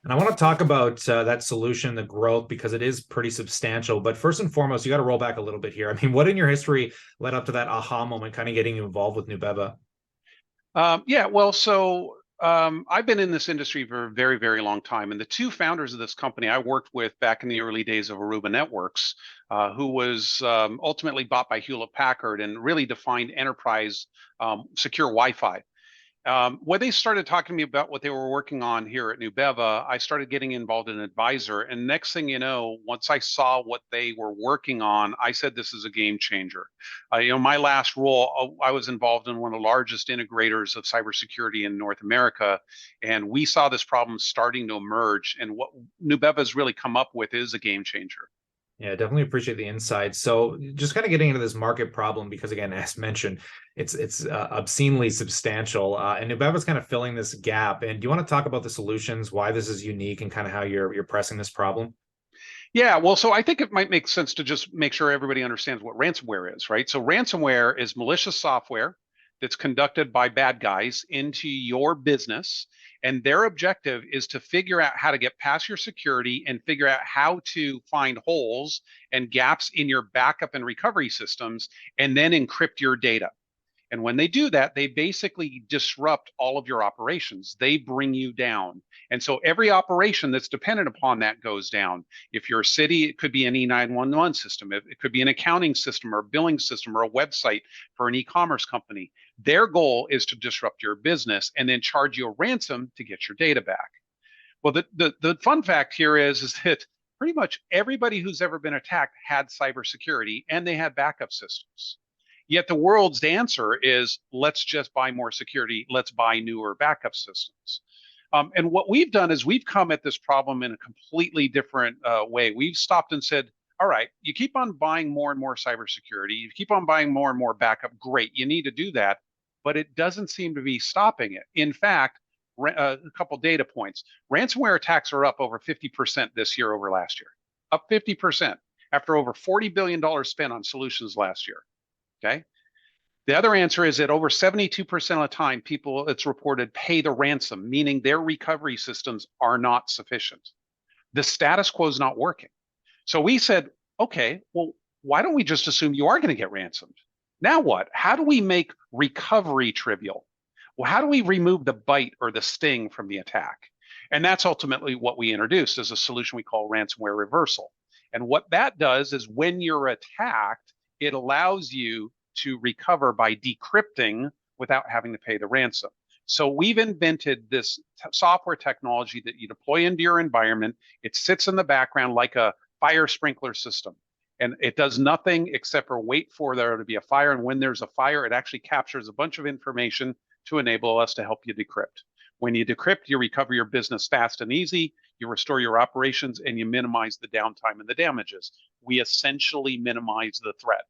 And I want to talk about that solution, the growth, because it is pretty substantial. But first and foremost, you got to roll back a little bit here. I mean, what in your history led up to that aha moment, kind of getting you involved with Nubeva? Yeah, well, I've been in this industry for a very, very long time, and the two founders of this company I worked with back in the early days of Aruba Networks, who was ultimately bought by Hewlett Packard and really defined enterprise secure Wi-Fi. When they started talking to me about what they were working on here at Nubeva, I started getting involved in advisor. And next thing you know, once I saw what they were working on, I said, this is a game changer. My last role, I was involved in one of the largest integrators of cybersecurity in North America. And we saw this problem starting to emerge. And what Nubeva has really come up with is a game changer. Yeah, definitely appreciate the insight. So, just kind of getting into this market problem, because again, as mentioned, it's obscenely substantial, and Nubeva's kind of filling this gap. And do you want to talk about the solutions, why this is unique, and kind of how you're pressing this problem? Yeah, well, so I think it might make sense to just make sure everybody understands what ransomware is, right? So ransomware is malicious software that's conducted by bad guys into your business, and their objective is to figure out how to get past your security and figure out how to find holes and gaps in your backup and recovery systems, and then encrypt your data. And when they do that, they basically disrupt all of your operations. They bring you down. And so every operation that's dependent upon that goes down. If you're a city, it could be an E911 system. It could be an accounting system or a billing system or a website for an e-commerce company. Their goal is to disrupt your business and then charge you a ransom to get your data back. Well, the fun fact here is that pretty much everybody who's ever been attacked had cybersecurity and they had backup systems. Yet the world's answer is let's just buy more security, let's buy newer backup systems. And what we've done is we've come at this problem in a completely different way. We've stopped and said, all right, you keep on buying more and more cybersecurity, you keep on buying more and more backup. Great, you need to do that, but it doesn't seem to be stopping it. In fact, a couple data points. Ransomware attacks are up over 50% this year over last year, up 50% after over $40 billion spent on solutions last year. Okay. The other answer is that over 72% of the time, people, it's reported, pay the ransom, meaning their recovery systems are not sufficient. The status quo is not working. So we said, okay, well, why don't we just assume you are going to get ransomed? Now what? How do we make recovery trivial? Well, how do we remove the bite or the sting from the attack? And that's ultimately what we introduced as a solution we call ransomware reversal. And what that does is when you're attacked, it allows you to recover by decrypting without having to pay the ransom. So we've invented this software technology that you deploy into your environment. It sits in the background like a fire sprinkler system. And it does nothing except for wait for there to be a fire. And when there's a fire, it actually captures a bunch of information to enable us to help you decrypt. When you decrypt, you recover your business fast and easy, you restore your operations, and you minimize the downtime and the damages. We essentially minimize the threat.